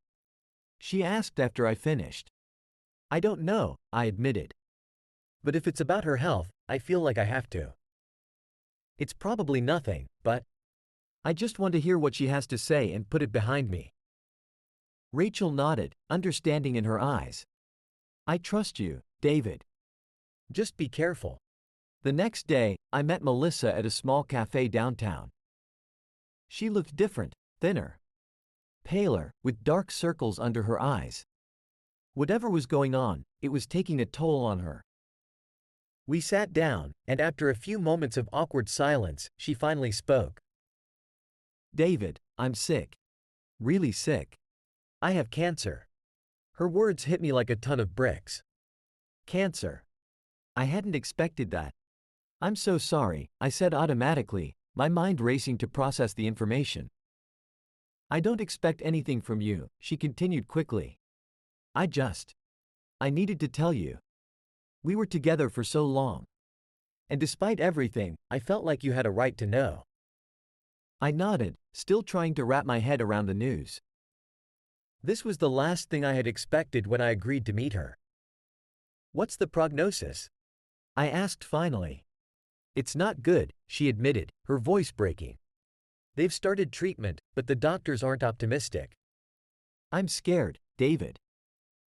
she asked after I finished. "I don't know," I admitted. "But if it's about her health, I feel like I have to." "It's probably nothing, but I just want to hear what she has to say and put it behind me." Rachel nodded, understanding in her eyes. "I trust you, David. Just be careful." The next day, I met Melissa at a small cafe downtown. She looked different, thinner, paler, with dark circles under her eyes. Whatever was going on, it was taking a toll on her. We sat down, and after a few moments of awkward silence, she finally spoke. "David, I'm sick. Really sick. I have cancer." Her words hit me like a ton of bricks. Cancer. I hadn't expected that. "I'm so sorry," I said automatically, my mind racing to process the information. "I don't expect anything from you," she continued quickly. I needed to tell you. We were together for so long. And despite everything, I felt like you had a right to know." I nodded, still trying to wrap my head around the news. This was the last thing I had expected when I agreed to meet her. "What's the prognosis?" I asked finally. "It's not good," she admitted, her voice breaking. "They've started treatment, but the doctors aren't optimistic." "I'm scared, David."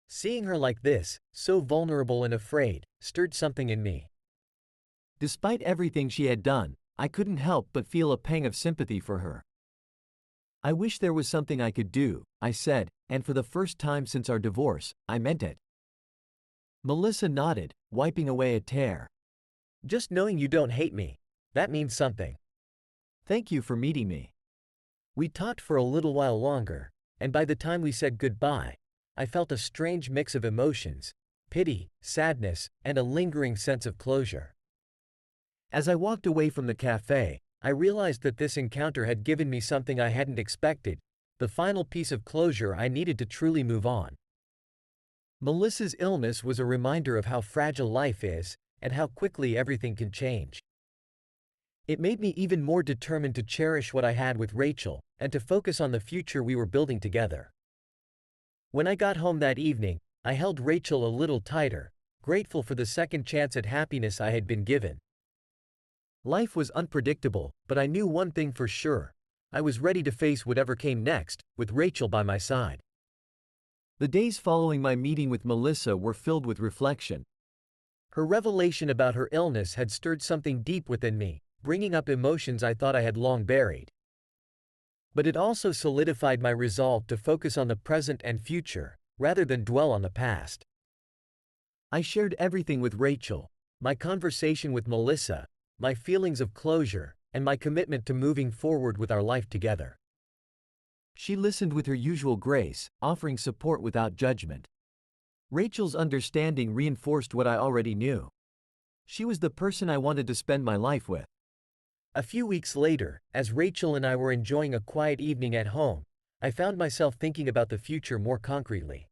Seeing her like this, so vulnerable and afraid, stirred something in me. Despite everything she had done, I couldn't help but feel a pang of sympathy for her. "I wish there was something I could do," I said, and for the first time since our divorce, I meant it. Melissa nodded, wiping away a tear. "Just knowing you don't hate me, that means something. Thank you for meeting me." We talked for a little while longer, and by the time we said goodbye, I felt a strange mix of emotions: pity, sadness, and a lingering sense of closure. As I walked away from the cafe, I realized that this encounter had given me something I hadn't expected, the final piece of closure I needed to truly move on. Melissa's illness was a reminder of how fragile life is, and how quickly everything can change. It made me even more determined to cherish what I had with Rachel, and to focus on the future we were building together. When I got home that evening, I held Rachel a little tighter, grateful for the second chance at happiness I had been given. Life was unpredictable, but I knew one thing for sure: I was ready to face whatever came next, with Rachel by my side. The days following my meeting with Melissa were filled with reflection. Her revelation about her illness had stirred something deep within me, bringing up emotions I thought I had long buried. But it also solidified my resolve to focus on the present and future, rather than dwell on the past. I shared everything with Rachel: my conversation with Melissa, my feelings of closure, and my commitment to moving forward with our life together. She listened with her usual grace, offering support without judgment. Rachel's understanding reinforced what I already knew. She was the person I wanted to spend my life with. A few weeks later, as Rachel and I were enjoying a quiet evening at home, I found myself thinking about the future more concretely.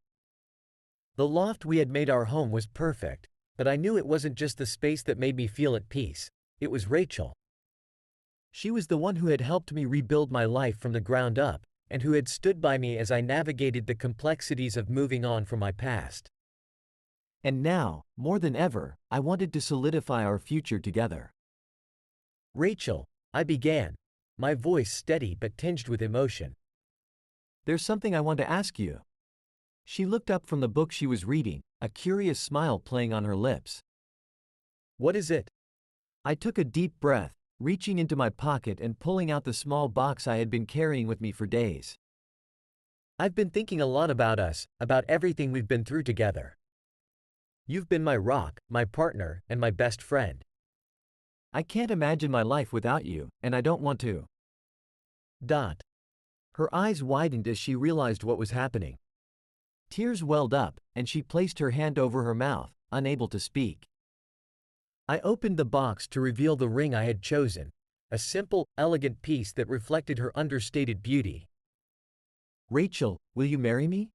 The loft we had made our home was perfect, but I knew it wasn't just the space that made me feel at peace. It was Rachel. She was the one who had helped me rebuild my life from the ground up, and who had stood by me as I navigated the complexities of moving on from my past. And now, more than ever, I wanted to solidify our future together. "Rachel," I began, my voice steady but tinged with emotion, "there's something I want to ask you." She looked up from the book she was reading, a curious smile playing on her lips. "What is it?" I took a deep breath, reaching into my pocket and pulling out the small box I had been carrying with me for days. "I've been thinking a lot about us, about everything we've been through together. You've been my rock, my partner, and my best friend. I can't imagine my life without you, and I don't want to." Her eyes widened as she realized what was happening. Tears welled up, and she placed her hand over her mouth, unable to speak. I opened the box to reveal the ring I had chosen, a simple, elegant piece that reflected her understated beauty. "Rachel, will you marry me?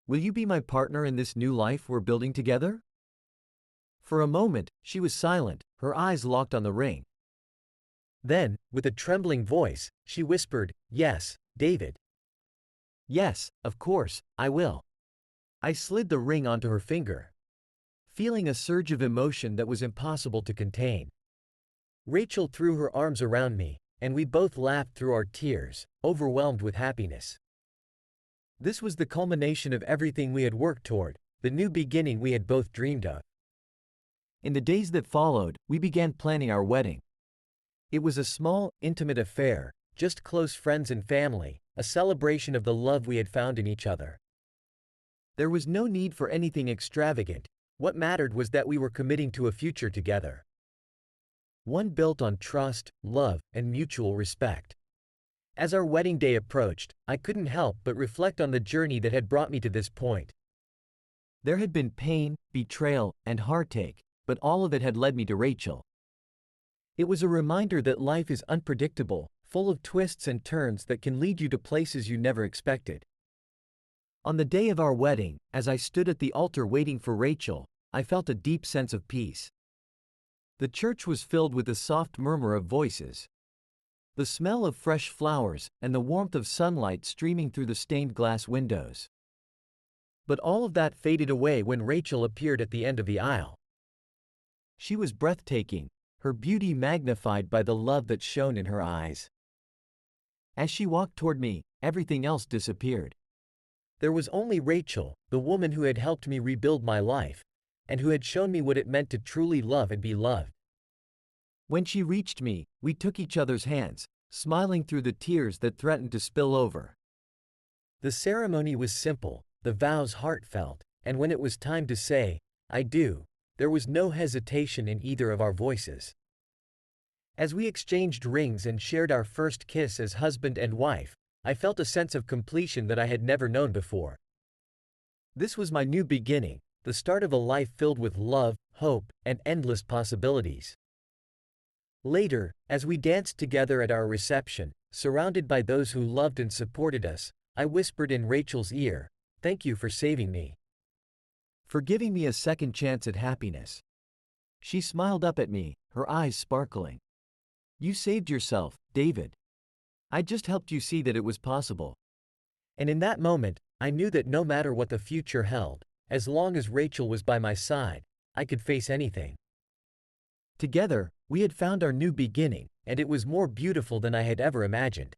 Will you be my partner in this new life we're building together?" For a moment, she was silent, her eyes locked on the ring. Then, with a trembling voice, she whispered, "Yes, David. Yes, of course, I will." I slid the ring onto her finger, feeling a surge of emotion that was impossible to contain. Rachel threw her arms around me, and we both laughed through our tears, overwhelmed with happiness. This was the culmination of everything we had worked toward, the new beginning we had both dreamed of. In the days that followed, we began planning our wedding. It was a small, intimate affair, just close friends and family, a celebration of the love we had found in each other. There was no need for anything extravagant. What mattered was that we were committing to a future together. One built on trust, love, and mutual respect. As our wedding day approached, I couldn't help but reflect on the journey that had brought me to this point. There had been pain, betrayal, and heartache, but all of it had led me to Rachel. It was a reminder that life is unpredictable, full of twists and turns that can lead you to places you never expected. On the day of our wedding, as I stood at the altar waiting for Rachel, I felt a deep sense of peace. The church was filled with the soft murmur of voices. the smell of fresh flowers, and the warmth of sunlight streaming through the stained glass windows. But all of that faded away when Rachel appeared at the end of the aisle. She was breathtaking, her beauty magnified by the love that shone in her eyes. As she walked toward me, everything else disappeared. There was only Rachel, the woman who had helped me rebuild my life, and who had shown me what it meant to truly love and be loved. When she reached me, we took each other's hands, smiling through the tears that threatened to spill over. The ceremony was simple, the vows heartfelt, and when it was time to say, "I do," there was no hesitation in either of our voices. As we exchanged rings and shared our first kiss as husband and wife, I felt a sense of completion that I had never known before. This was my new beginning, the start of a life filled with love, hope, and endless possibilities. Later, as we danced together at our reception, surrounded by those who loved and supported us, I whispered in Rachel's ear, "Thank you for saving me. For giving me a second chance at happiness." She smiled up at me, her eyes sparkling. "You saved yourself, David. I just helped you see that it was possible." And in that moment, I knew that no matter what the future held, as long as Rachel was by my side, I could face anything. Together, we had found our new beginning, and it was more beautiful than I had ever imagined.